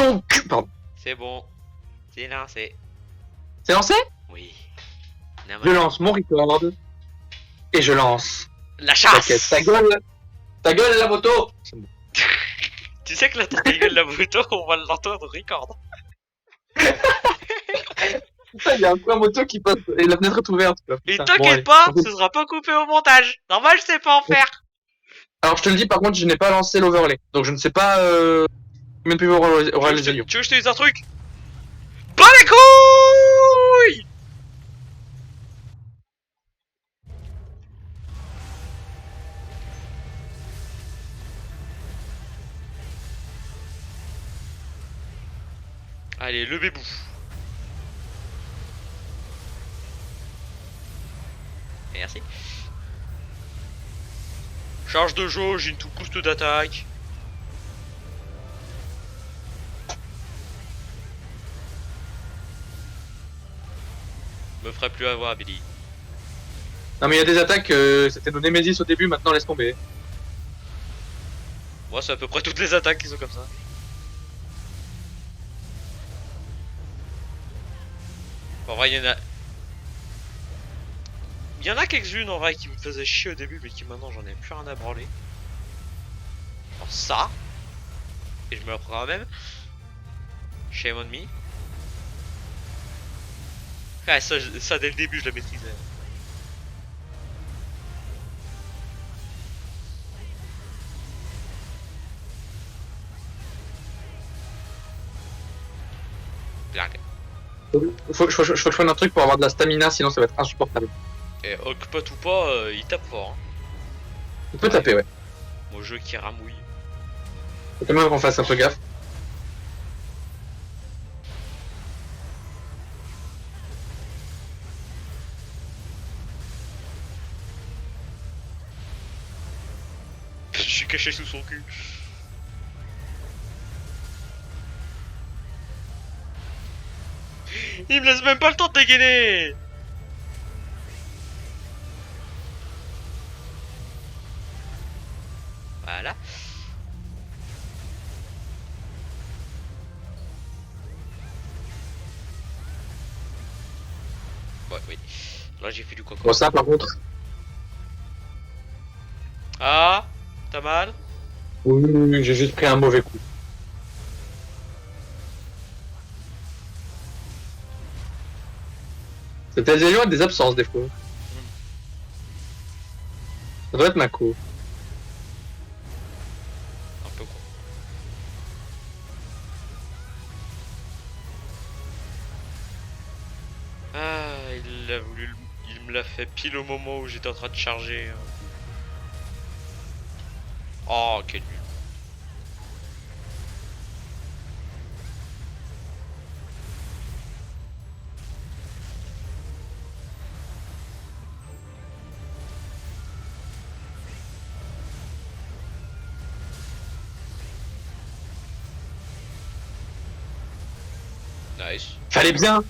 ton cul. Pardon. C'est bon. C'est lancé. C'est lancé? Oui. Je lance mon record. Et je lance. La chasse. Ta gueule. Ta gueule la moto. Bon. Tu sais que là, ta gueule la moto, on va l'entendre au record. Putain, il y a un point moto qui passe et la fenêtre est ouverte. Quoi. Et Putain. t'inquiète Bon, pas, ce sera pas coupé au montage. Normal, je sais pas en faire. Alors je te le dis, par contre, je n'ai pas lancé l'overlay. Donc je ne sais pas combien de PV aura les allions. Tu veux que je te dise un truc? Pas les couilles! Allez, le bébou. Merci. Charge de jauge, une tout boost d'attaque. Me ferait plus avoir, Billy. Non mais il y a des attaques, c'était nos Nemesis au début, maintenant laisse tomber. Moi, c'est à peu près toutes les attaques qui sont comme ça. En vrai, il y en a... Il y en a quelques-unes en vrai qui me faisaient chier au début, mais qui maintenant j'en ai plus rien à branler. Alors ça, et je me reprends même. Shame on me. Ah, ça dès le début je la maîtrisais. Bien. Faut que je fasse un truc pour avoir de la stamina, sinon ça va être insupportable. Et Ockpot ou pas, il tape fort. Hein. Il peut taper, ouais. Mon jeu qui ramouille. Faut quand même qu'on fasse un peu gaffe. Je suis caché sous son cul. Il me laisse même pas le temps de dégainer. Voilà. Ouais, oui. Là j'ai fait du coco. Bon ça par contre... Ah, t'as mal? Oui, j'ai juste pris un mauvais coup. Cette allion a des absences des fois. Ça doit être ma co. Un peu quoi. Ah, il a voulu... Il me l'a fait pile au moment où j'étais en train de charger. Oh, quel nul. Nice. Fallait bien.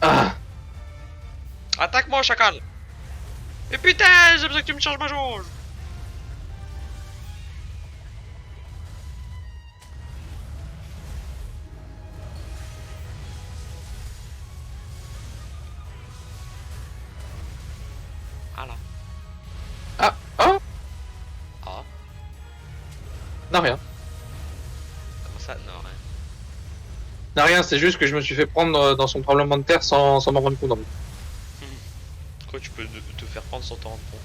Ah. Attaque-moi, chacal! Et putain, j'ai besoin que tu me changes ma jauge! Voilà. Ah. Oh. Ah, Non rien. comment ça? Non, hein. Non rien, c'est juste que je me suis fait prendre dans son tremblement de terre sans m'en rendre compte. En fait. Quoi, tu peux te faire prendre sans t'en rendre compte?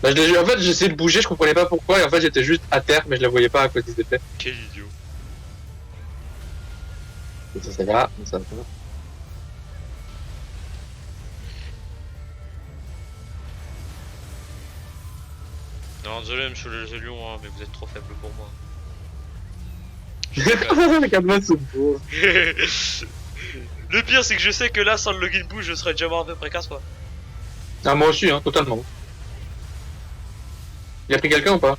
Bah, en fait, j'essayais de bouger, je comprenais pas pourquoi, et en fait, j'étais juste à terre, mais je la voyais pas à cause des effets. Quel idiot. Et ça va, ça va. Non, désolé, monsieur les lions, hein, mais vous êtes trop faible pour moi. Regarde-moi ce beau. Le pire, c'est que je sais que là, sans le login push, je serais déjà mort à peu près 15 fois. Ah, moi aussi, hein, totalement. Il a pris quelqu'un ou pas?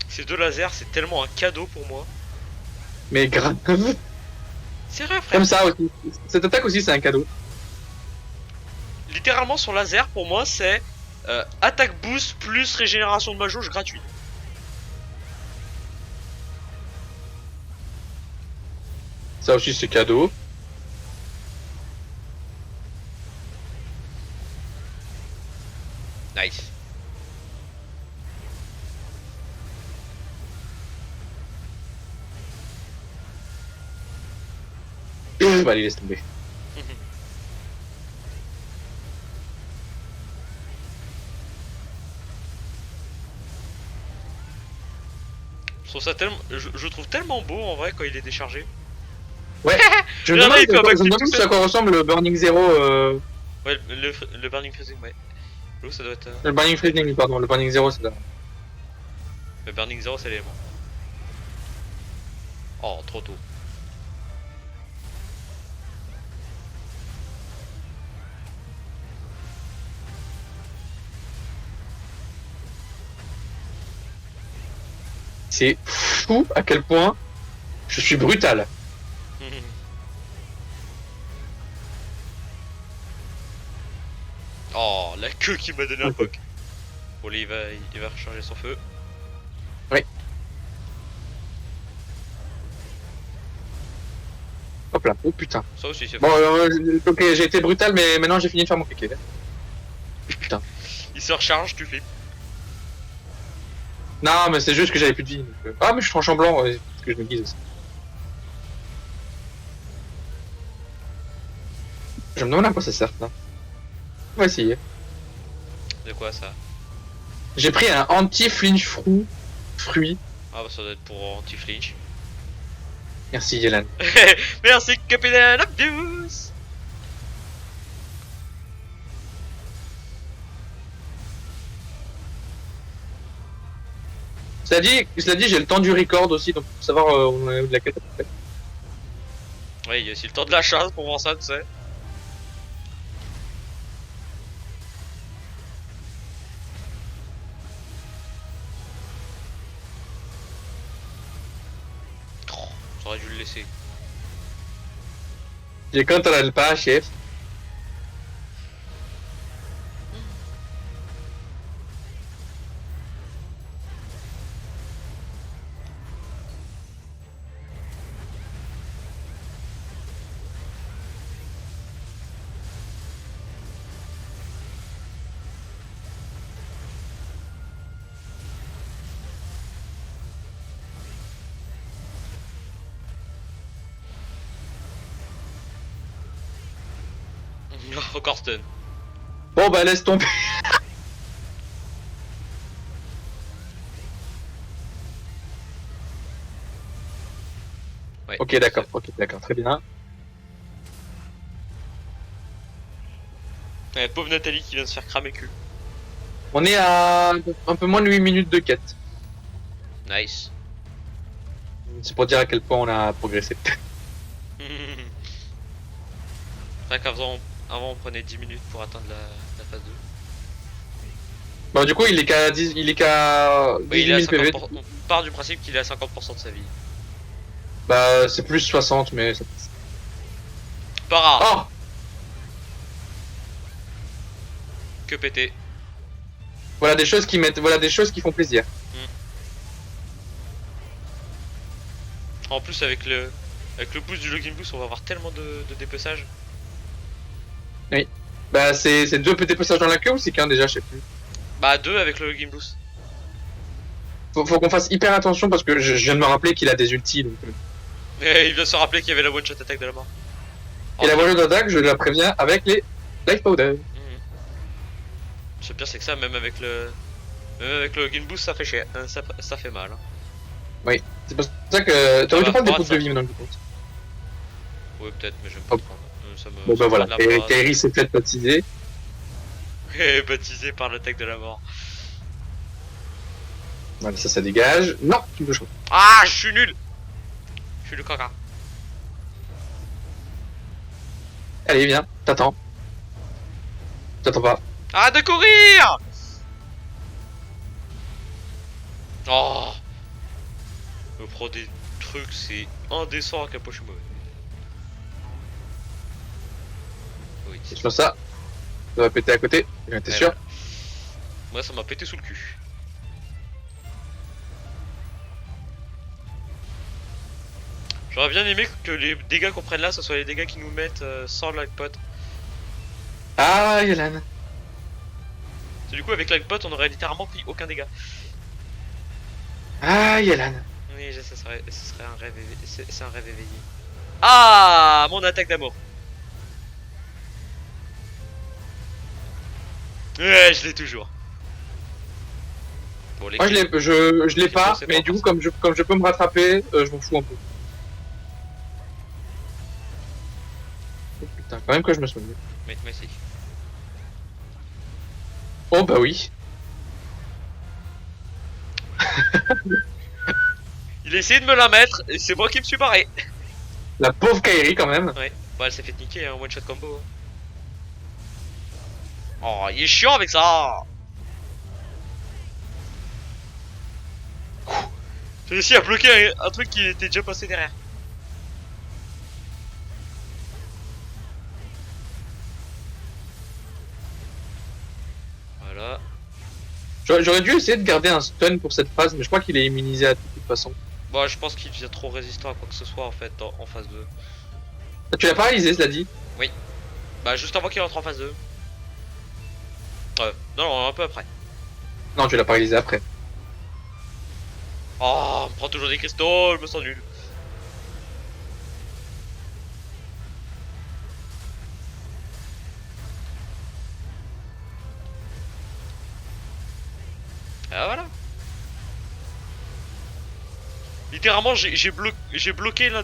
Ces deux lasers, c'est tellement un cadeau pour moi. Mais grave. Sérieux, frère. Comme ça aussi. Cette attaque aussi, c'est un cadeau. Littéralement, son laser, pour moi, c'est attaque boost plus régénération de ma jauge gratuite. Ça aussi, c'est cadeau. Nice. Bah, allez, laisse tomber. Je trouve ça tellement, je trouve tellement beau en vrai quand il est déchargé. Ouais. Je me Regardez, demande il fait un backflip tout à seul. quoi ressemble le Burning Zero. Ouais, le Burning Freezing, ouais. L'eau, ça doit être. Le Burning Freezing, pardon. Le Burning Zero, c'est là. Le Burning Zero, c'est l'élément. Oh, trop tôt. C'est fou à quel point je suis brutal. Oh, la queue qui m'a donné un Ok. poke. Bon, lui, il va recharger son feu. Hop là. Oh putain. Ça aussi, c'est Bon, fou. ok, j'ai été brutal, mais maintenant j'ai fini de faire mon cliquet. Putain. Il se recharge, tu flippes. Non, mais c'est juste que j'avais plus de vie. Ah, mais je suis tranche en blanc, parce que je me guise aussi. Je me demande à quoi ça sert, là. On va essayer. De quoi ça? J'ai pris un anti-flinch fruit. Ah, bah, ça doit être pour anti-flinch. Merci, Yelan. Merci, Capitaine Obvious! Cela dit, j'ai le temps du record aussi, donc pour savoir où on est de la quête à peu près. Ouais, il y a aussi le temps de la chasse pour voir ça, tu sais. Oh, j'aurais dû le laisser. J'ai quand on a le pas, chef. Encore stun. Bon, bah, laisse tomber. Ouais. Ok, d'accord, très bien. Ouais, pauvre Nathalie qui vient de se faire cramer le cul. On est à un peu moins de 8 minutes de quête. Nice. C'est pour dire à quel point on a progressé. C'est vrai qu'avant on prenait 10 minutes pour atteindre la phase 2. Bon, du coup, il est qu'à 10, il est qu'à Oui, 18 il est à 000 PV. 50%. On part du principe qu'il est à 50% de sa vie. Bah, c'est plus 60, mais ça... Pas rare. Oh! Que péter. Voilà des choses qui mettent, voilà des choses qui font plaisir. En plus avec le boost du login boost, on va avoir tellement de dépeçage. Bah, c'est deux petits passages dans la queue ou c'est qu'un déjà, je sais plus. Bah 2 avec le login boost. Faut qu'on fasse hyper attention parce que je viens de me rappeler qu'il a des ultis. Donc... Et il vient se rappeler qu'il y avait la one shot attack de la mort. Et la voiture d'attaque, je la préviens avec les life powder. Le pire c'est que ça, même avec le login boost, ça fait chier, hein, ça fait mal. Hein. C'est pour ça que t'aurais va, dû prendre des on potes va de vie maintenant que je pense. Oui peut-être, mais j'aime pas Hop. prendre. Ça me, Bon ça bah me voilà, donne la base. Kairi s'est fait baptiser. Baptisé par l'attaque de la mort. Voilà, ça dégage. Non, tu me touches pas. Ah, je suis nul. Je suis le caca. Allez, viens, t'attends. T'attends pas. Ah, de courir. Oh. Me prend des trucs, c'est indécent à quel point je suis mauvais. Oui, C'est sur ça. Ça va péter à côté, t'es Ouais, sûr? voilà. Moi, ça m'a pété sous le cul. J'aurais bien aimé que les dégâts qu'on prenne là, ce soit les dégâts qui nous mettent sans l'agpot. Ah, Yolan. C'est du coup, avec l'agpot, on aurait littéralement pris aucun dégât. Ah, Yolan. Oui, ce serait un rêve éveillé. C'est un rêve éveillé. Ah, mon attaque d'amour. Ouais, je l'ai toujours. Bon, les Moi, je l'ai pas, c'est mais pas du coup, forcément. comme je peux me rattraper, je m'en fous un peu. Oh, putain, quand même que je me souviens. Mais si. Oh, bah oui. Il a essayé de me la mettre, et c'est moi qui me suis barré. La pauvre Kairi, quand même. Ouais, bah elle s'est fait niquer, un one shot combo. Oh, il est chiant avec ça. J'ai réussi à bloquer un truc qui était déjà passé derrière. Voilà. J'aurais dû essayer de garder un stun pour cette phase, mais je crois qu'il est immunisé à toute façon. Bah, je pense qu'il devient trop résistant à quoi que ce soit en fait en phase 2. Ah, tu l'as paralysé, cela dit. Bah, juste avant qu'il rentre en phase 2. Non, un peu après. Non, tu l'as paralysé après. Oh, on me prend toujours des cristaux, je me sens nul. Ah voilà. Littéralement, j'ai bloqué l'un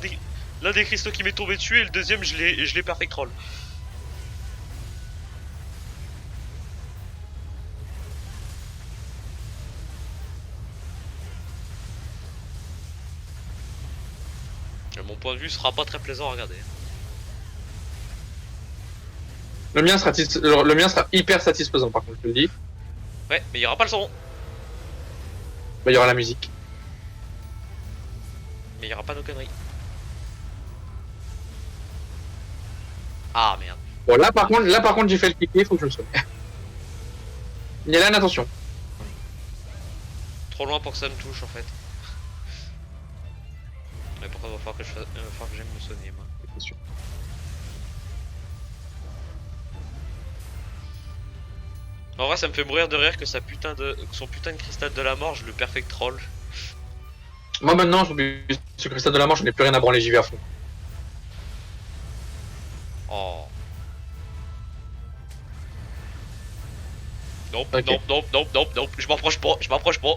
des cristaux qui m'est tombé dessus et le deuxième, je l'ai perfect roll. Mon point de vue sera pas très plaisant à regarder. Le mien sera hyper satisfaisant, par contre, je te le dis. Ouais, mais il y aura pas le son. Bah, il y aura la musique. Mais il y aura pas nos conneries. Ah merde. Bon, là, par contre, j'ai fait le cliquer, faut que je le soigne. Yalan, attention. Trop loin pour que ça me touche en fait. Mais pourquoi il va falloir que j'aime me soigner moi. Attention. En vrai, ça me fait mourir de rire que son putain de cristal de la mort, je le perfect troll. Moi, maintenant, ce cristal de la mort, je n'ai plus rien à branler, j'y vais à fond. Oh. Nope, Ok. nope, je m'approche pas.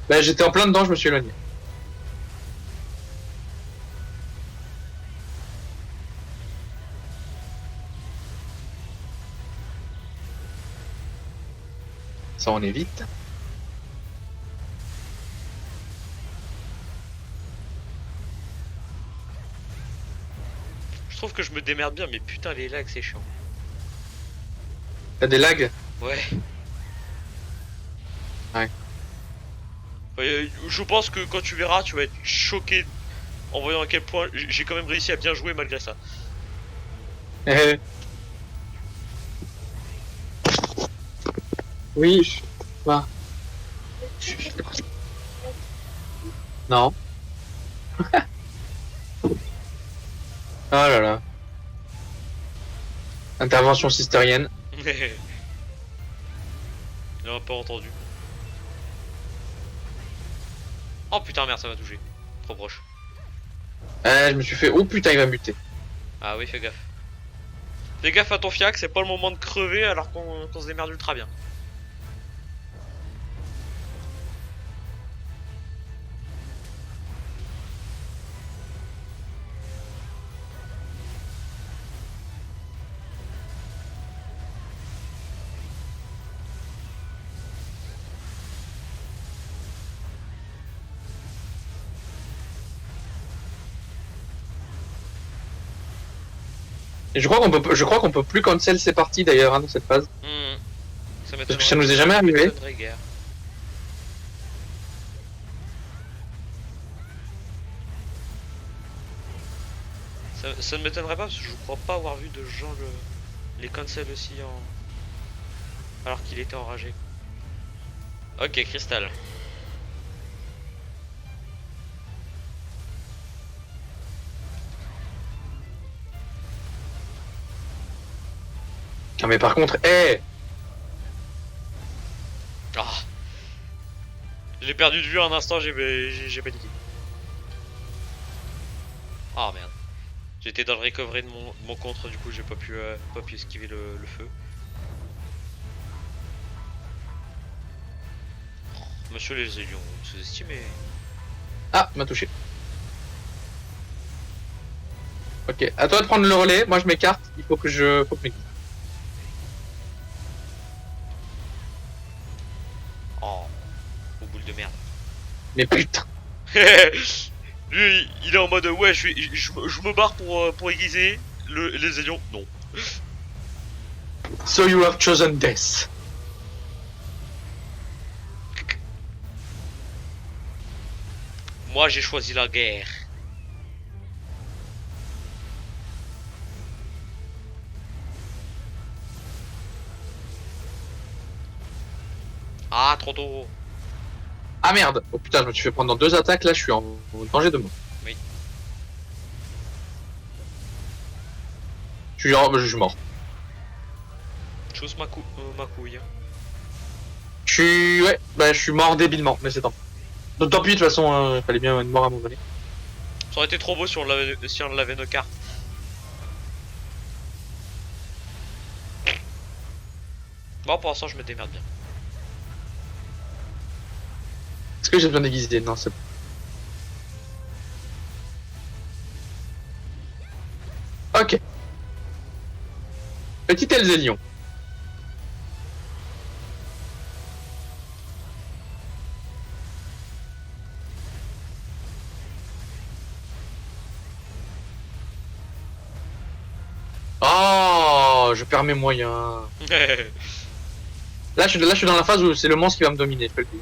Bah, j'étais en plein dedans, je me suis éloigné. Ça en est vite. Je trouve que je me démerde bien, mais putain, les lags, c'est chiant. T'as des lags? Ouais. Ouais. Je pense que quand tu verras, tu vas être choqué en voyant à quel point j'ai quand même réussi à bien jouer malgré ça. Oui, quoi? Non. Oh là là. Intervention sistérienne. Il a pas entendu. Oh putain, merde, ça m'a touché. Trop proche. Je me suis fait... Oh putain, il va muter. Ah oui, fais gaffe. Fais gaffe à ton fiac, c'est pas le moment de crever alors qu'on se démerde ultra bien. Et je crois qu'on peut plus cancel ces parties d'ailleurs hein, dans cette phase. Ça Parce que ça nous est jamais arrivé. m'étonnerait guère. Ça ne m'étonnerait pas parce que je crois pas avoir vu de gens les cancel aussi alors qu'il était enragé. Ok, Cristal. Ah mais par contre, hé Ah. J'ai perdu de vue un instant, j'ai paniqué. Ah merde. J'étais dans le recovery de mon contre, du coup j'ai pas pu esquiver le feu. Oh, monsieur les Zélions, sous-estimé. Ah, m'a touché. Ok, à toi de prendre le relais, moi je m'écarte, il faut que je m'écarte. Oh, aux boules de merde. Mais putain. Lui, il est en mode ouais, je me barre pour aiguiser les Zélions. Non. So you have chosen death. Moi j'ai choisi la guerre. Ah, trop tôt. Ah merde. Oh putain, je me suis fait prendre dans 2 attaques, là je suis en danger de mort. Oui. Je suis mort. Chose ma couille. Ouais, bah je suis mort débilement, mais c'est tant. Donc tant pis, de toute façon, il fallait bien être mort à un moment donné. Ça aurait été trop beau si on l'avait nos cartes. Bon, pour l'instant, je me démerde bien. Est-ce que j'ai besoin d'aiguiser? Non, c'est bon. Ok. Petit Elzélion. Oh, je perds mes moyens. Là, je suis dans la phase où c'est le monstre qui va me dominer, je peux le dire.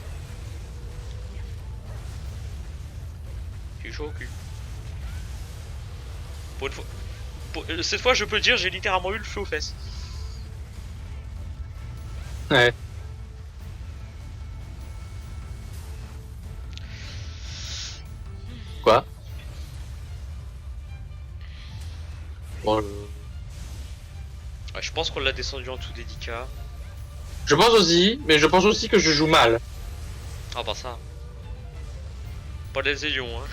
Je suis chaud au cul. Pour une fois. Cette fois, je peux le dire, j'ai littéralement eu le feu aux fesses. Ouais. Quoi? Bon, Ouais, je pense qu'on l'a descendu en tout délicat. je pense aussi, mais je pense aussi que je joue mal. Ah bah ça. Pas les Zélions, hein.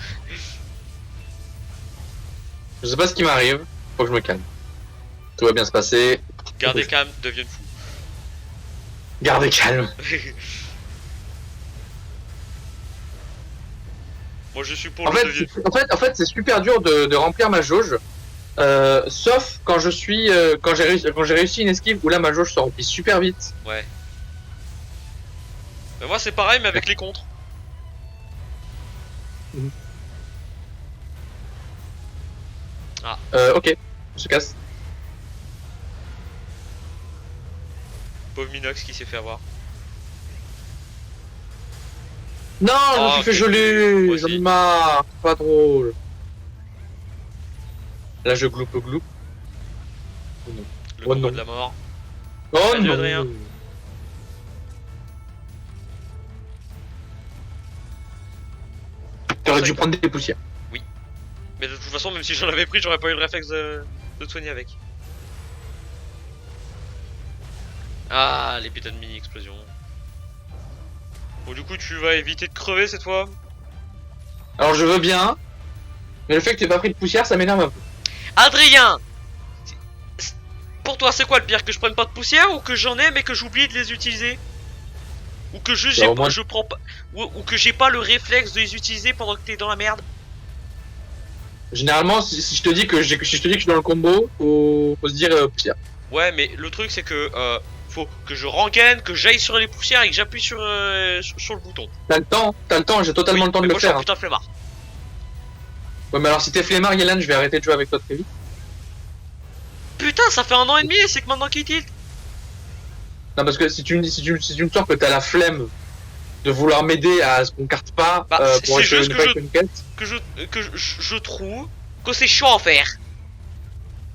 Je sais pas ce qui m'arrive, faut que je me calme. Tout va bien se passer. Gardez calme, deviennent fous. Gardez calme. Moi je suis pour En le fait, deviennent fous. en fait, c'est super dur de remplir ma jauge. Sauf quand je suis, quand j'ai réussi une esquive où là ma jauge se remplit super vite. Ouais. Mais moi c'est pareil, mais avec les contres. Ok, on se casse. Pauvre Minox qui s'est fait avoir. Non, je me suis ok. fait Moi geler. aussi. J'en ai marre. Pas drôle. Là, je gloupe. Le Oh combat non. de la mort. Oh Salut, non. Adrien. T'aurais dû prendre des poussières. Mais de toute façon, même si j'en avais pris, j'aurais pas eu le réflexe de te soigner avec. Ah, les putains de mini-explosions. Bon, du coup, tu vas éviter de crever cette fois. Alors, je veux bien. Mais le fait que t'aies pas pris de poussière, ça m'énerve un peu. Adrien! Pour toi, c'est quoi le pire? Que je prenne pas de poussière ou que j'en ai mais que j'oublie de les utiliser? Ou que juste Bah, au moins- je prends pas. Ou que j'ai pas le réflexe de les utiliser pendant que t'es dans la merde? Généralement, si je te dis que si je te dis que je suis dans le combo, faut se dire poussière. Ouais, mais le truc c'est que faut que je rengaine, que j'aille sur les poussières et que j'appuie sur le bouton. T'as le temps, j'ai totalement Oui, le temps de mais le moi je suis faire. un putain de flemmard. Ouais, mais alors si t'es flemmard, Yelan, je vais arrêter de jouer avec toi très vite. Putain, ça fait 1 an et demi et c'est que maintenant qu'il tilt. Non, parce que si tu me sors que t'as la flemme de vouloir m'aider à ce qu'on carte pas Bah, pour c'est acheter juste une, que une quête. je trouve que c'est chiant à faire.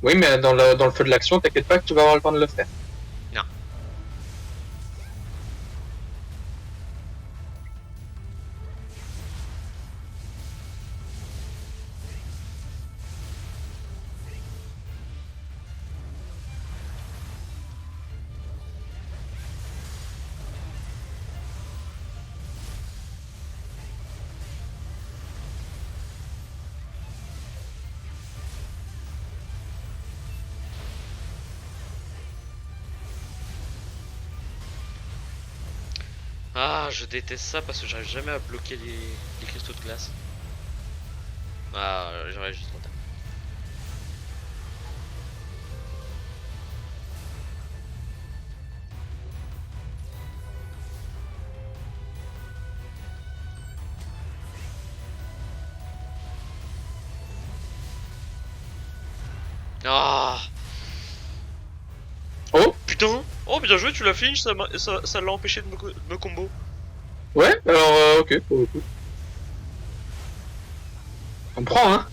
Oui, mais dans le feu de l'action, t'inquiète pas que tu vas avoir le temps de le faire. Non. Ah, je déteste ça parce que j'arrive jamais à bloquer les cristaux de glace. Ah, j'aurais juste trop tard. Ah Oh. putain. Oh bien joué, tu l'as finish, ça l'a empêché de me combo. Ouais, alors ok, pour le coup. On prend, hein.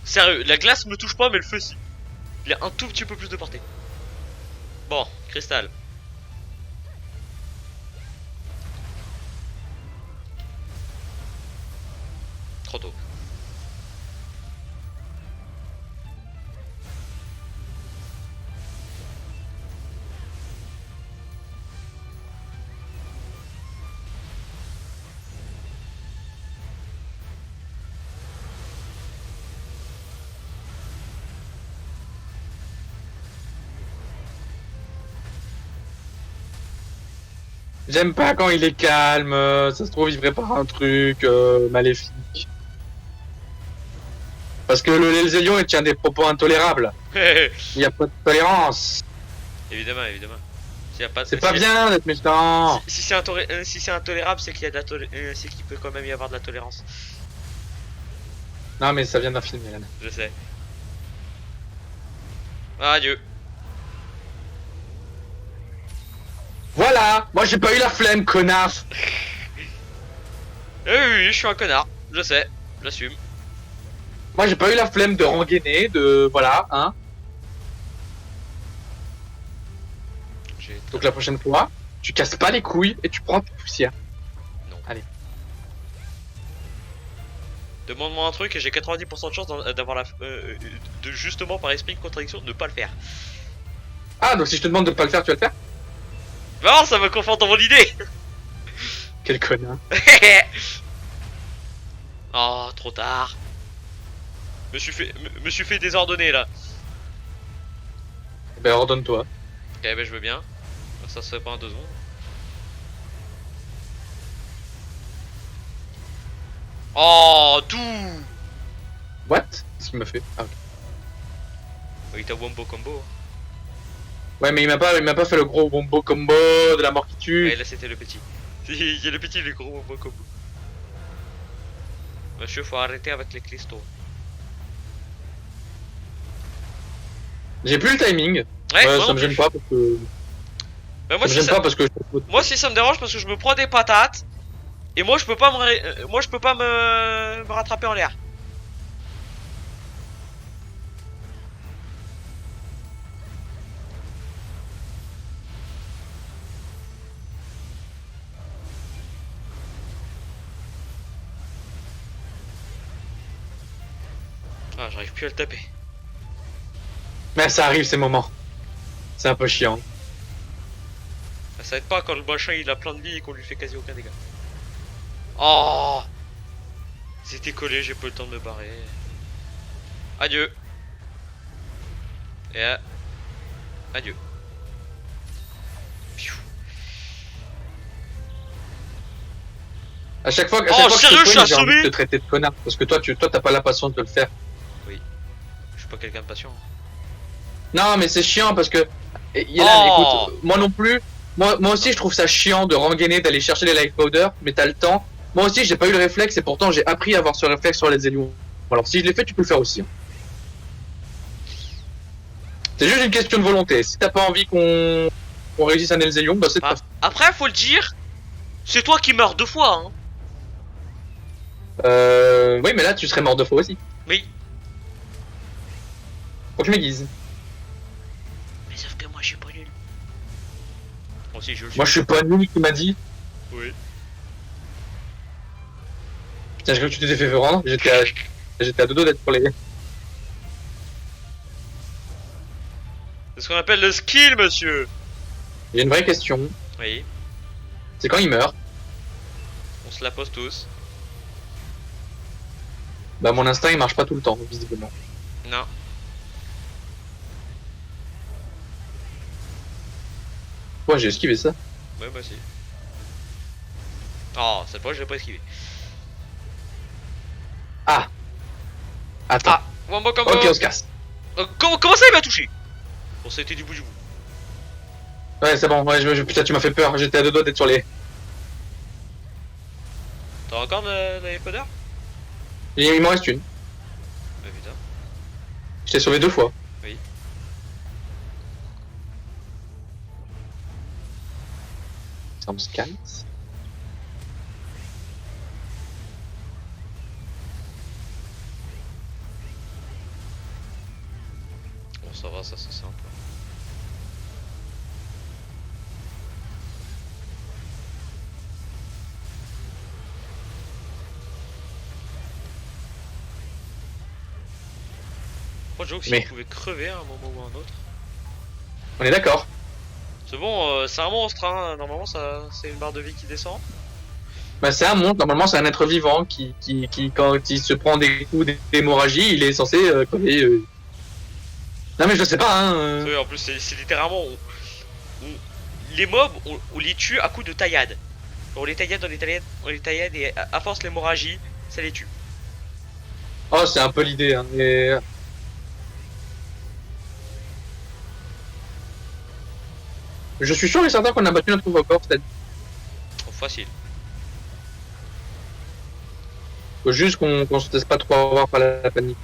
Sérieux, la glace me touche pas mais le feu si. Il a un tout petit peu plus de portée. Bon, cristal. Trop tôt. J'aime pas quand il est calme, ça se trouve il prépare un truc maléfique. Parce que le Zélion il tient des propos intolérables. Il n'y a pas de tolérance. Évidemment, évidemment. S'il y a pas, C'est pas bien d'être méchant. Si c'est intolérable, c'est qu'il y a de la c'est qu'il peut quand même y avoir de la tolérance. Non mais ça vient d'un film, Hélène. Je sais. Adieu. Voilà. Moi j'ai pas eu la flemme, connard. Oui, oui, je suis un connard. Je sais. J'assume. Moi j'ai pas eu la flemme de rengainer, de voilà, hein. Donc la prochaine fois, tu casses pas les couilles et tu prends tes poussières. Non. Allez. Demande-moi un truc et j'ai 90% de chance d'avoir la de justement par esprit de contradiction de pas le faire. Ah donc si je te demande de pas le faire, tu vas le faire? Non, ça me conforte dans mon idée. Quel connard. Oh, trop tard. Me suis fait désordonner là. Ben ordonne-toi. Ok, ben je veux bien. Ça se fait pas en 2 secondes. Oh, tout. What? Qu'est-ce qu'il m'a fait? Ah, ok. Oui, t'as wombo combo. Ouais mais il m'a pas fait le gros wombo combo de la mort qui tue. Ouais, là c'était le petit. Il y a le petit et le gros wombo combo. Monsieur, faut arrêter avec les cristaux. J'ai plus le timing. Ouais, moi ça non me gêne plus. pas parce que. Bah, moi, Ça me si gêne ça... pas parce que. moi si ça me dérange parce que je me prends des patates. Et moi je peux pas moi je peux pas me rattraper en l'air. Ah, j'arrive plus à le taper. Mais ça arrive ces moments. C'est un peu chiant. Ah, ça aide pas quand le machin il a plein de vie et qu'on lui fait quasi aucun dégât. Oh, c'était collé, j'ai pas eu le temps de me barrer. Adieu. Et adieu. Pfiou. À chaque fois, Oh, que sérieux, je je suis te j'ai envie assommé de te traiter de connard. Parce que toi, t'as pas la patience de le faire. Je suis pas quelqu'un de patient. Non, mais c'est chiant parce que. Yelan, Oh écoute, moi non plus. Moi aussi, je trouve ça chiant de rengainer, d'aller chercher les life powder, mais t'as le temps. Moi aussi, j'ai pas eu le réflexe et pourtant, j'ai appris à avoir ce réflexe sur les Zélions. Alors, si je l'ai fait, tu peux le faire aussi. Hein. C'est juste une question de volonté. Si t'as pas envie qu'on réussisse à naître Zélion, bah c'est Bah, pas. après, faut le dire, c'est toi qui meurs 2 fois, hein. Oui, mais là, tu serais mort 2 fois aussi. Mais, Faut que je m'aiguise. mais sauf que moi, je suis pas nul. Moi aussi, je le suis. Moi, je suis pas nul qui m'a dit. Oui. Putain, je crois que tu t'étais fait rendre. J'étais à deux doigts d'être pour les. C'est ce qu'on appelle le skill, monsieur. J'ai une vraie question. Oui, C'est quand il meurt. on se la pose tous. Bah, mon instinct, il marche pas tout le temps, visiblement. Non. Ouais, j'ai esquivé ça. Ouais, moi aussi. Oh, cette fois, je l'ai pas esquivé. Ah. Attends. Ah, wombo combo. Ok, on se casse. Comment ça, il m'a touché? Bon, ça a été du bout du bout. Ouais, c'est bon. Ouais, putain, tu m'as fait peur. J'étais à deux doigts d'être sur les. T'as encore de la powder? Il m'en reste une. Bah, putain. Je t'ai sauvé 2 fois. Oui. Ça me se casse. Bon, ça va, ça c'est simple. Moi, je que Mais- s'il pouvait crever à un moment ou à un autre. On est d'accord. C'est bon, c'est un monstre, hein. Normalement, ça, c'est une barre de vie qui descend. Bah, c'est un monstre. Normalement, c'est un être vivant quand il se prend des coups d'hémorragie, il est censé crever. Non, mais je sais pas, hein. Oui, en plus, c'est littéralement. Les mobs, on les tue à coups de taillade. On les taillade, on les taillade et à force l'hémorragie, ça les tue. Oh, c'est un peu l'idée, hein. Mais... Je suis sûr et certain qu'on a battu notre record. C'est Oh, facile. juste qu'on se laisse pas trop avoir par la panique.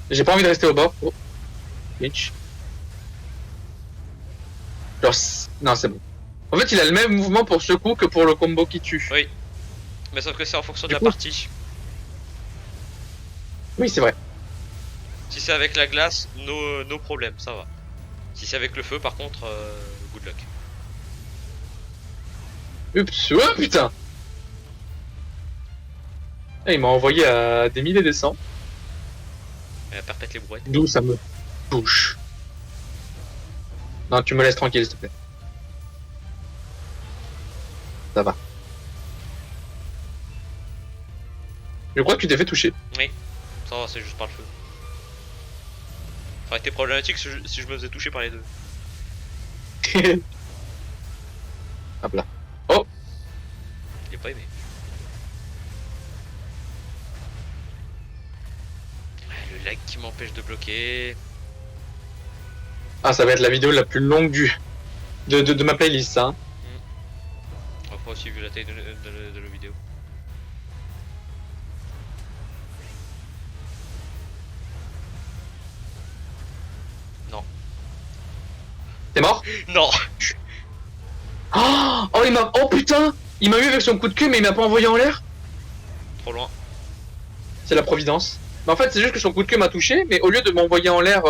J'ai pas envie de rester au bord. Oh. Mitch. Genre, non, c'est bon. En fait, il a le même mouvement pour ce coup que pour le combo qui tue. Oui. Mais sauf que c'est en fonction de Du la coup- partie. Oui, c'est vrai. Si c'est avec la glace, no problème, ça va. Si c'est avec le feu, par contre, good luck. Oups, oh putain. Ah, il m'a envoyé à des milliers de cents. Et perpète les brouettes. D'où ça me touche. Non, tu me laisses tranquille, s'il te plaît. Ça va. Je crois que tu t'es fait toucher. Oui, ça va, c'est juste par le feu. Ça aurait été problématique si je me faisais toucher par les deux. Hop là. Il est pas aimé. Le lag qui m'empêche de bloquer. Ah, ça va être la vidéo la plus longue de ma playlist, ça. Hein. Enfin aussi vu la taille de la vidéo. Non. T'es mort? Non. Oh, il m'a. Oh putain! Il m'a eu avec son coup de queue, mais il m'a pas envoyé en l'air? Trop loin. C'est la providence. Mais en fait, c'est juste que son coup de queue m'a touché, mais au lieu de m'envoyer en l'air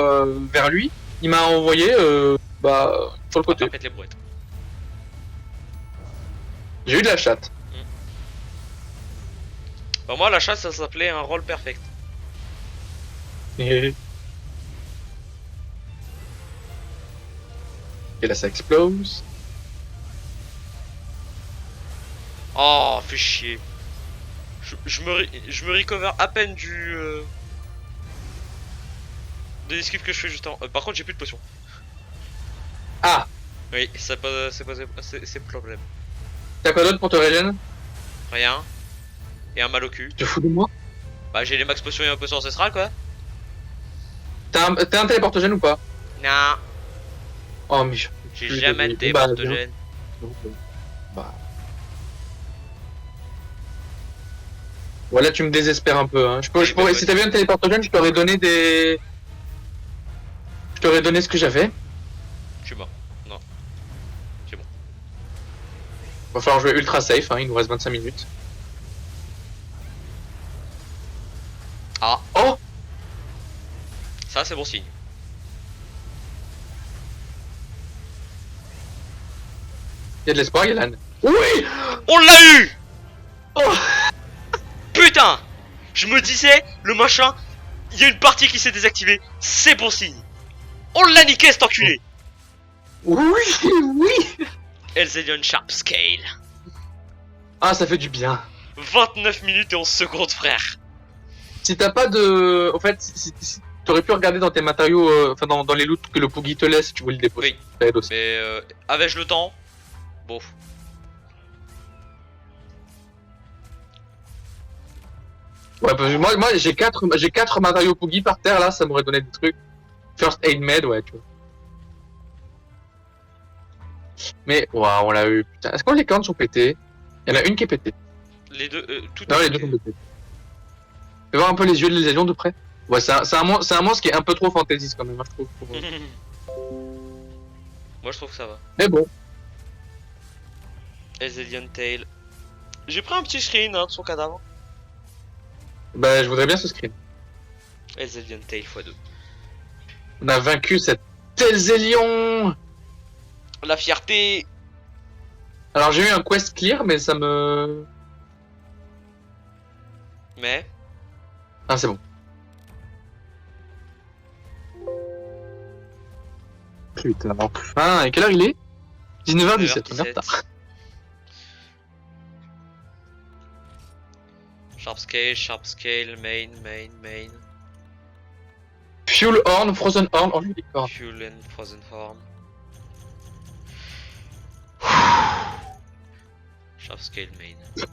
vers lui, il m'a envoyé sur le côté. Perpète les brouettes. J'ai eu de la chatte. Bah moi la chasse ça s'appelait un roll perfect. Et là, ça explose. Oh, fais chier. Je me recover à peine de l'esquive que je fais juste avant. Par contre, j'ai plus de potions. Ah! Oui, c'est le problème. T'as quoi d'autre pour te régénérer? Rien. Et un mal au cul. Tu te fous de moi? Bah, j'ai les max potions et un potion ancestral quoi. T'as un téléportogène ou pas? Non, Oh, mais j'ai je- jamais de Bah, téléportogène. Bah. Voilà, tu me désespères un peu. Hein. Oui, mais moi Si t'avais un téléportogène, je t'aurais donné des. Je t'aurais donné ce que j'avais. Je suis mort. Non, c'est bon. Va falloir jouer ultra safe, hein, il nous reste 25 minutes. Ah, Oh! ça c'est bon signe. Il y a de l'espoir, Yalan. Oui! On l'a eu! Oh! Putain! Je me disais, le machin, il y a une partie qui s'est désactivée. C'est bon signe. On l'a niqué cet enculé! Oui! Oui! Elzelion Sharp Scale. Ah, ça fait du bien. 29 minutes et 11 secondes, frère. Si t'as pas de. En fait, si t'aurais pu regarder dans tes matériaux, enfin dans les loots que le Poogie te laisse, tu voulais le déposer. Oui. Ça aide aussi. Mais avais-je le temps? Bon. Ouais, parce que moi j'ai 4 matériaux Poogie par terre là, ça m'aurait donné des trucs. First Aid Med, ouais, tu vois. Mais, waouh, on l'a eu. Putain, est-ce que les cornes sont pétées? Il y en a une qui est pétée. Les deux, tout Non, est les deux ok. sont pétés. Fais voir un peu les yeux de lésion de près. Ouais, c'est un monstre qui est un peu trop fantaisiste quand même, moi, je trouve. Moi je trouve que ça va. Mais bon. Elzelion Tail. J'ai pris un petit screen hein, de son cadavre. Bah, je voudrais bien ce screen. Elzelion Tail x2. On a vaincu cette Elzelion. La fierté. Alors, j'ai eu un quest clear, mais ça me. Mais. Ah, c'est bon. Putain, enfin, et quelle heure il est? 19h17, on est en retard. Sharp scale, main. Fuel Horn, Frozen Horn, oh, lui, il est corps. Fuel and Frozen Horn. Sharp scale, main.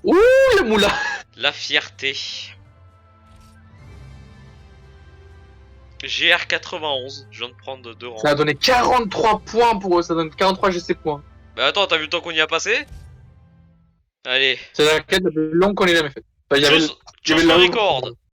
Ouh, le moula. La fierté. GR91, je viens de prendre 2 rangs. Ça a donné 43 points pour eux, ça donne 43 GC points. Bah attends, t'as vu le temps qu'on y a passé? Allez. C'est la quête la plus longue qu'on ait jamais faite. Enfin, il y avait Choose le record.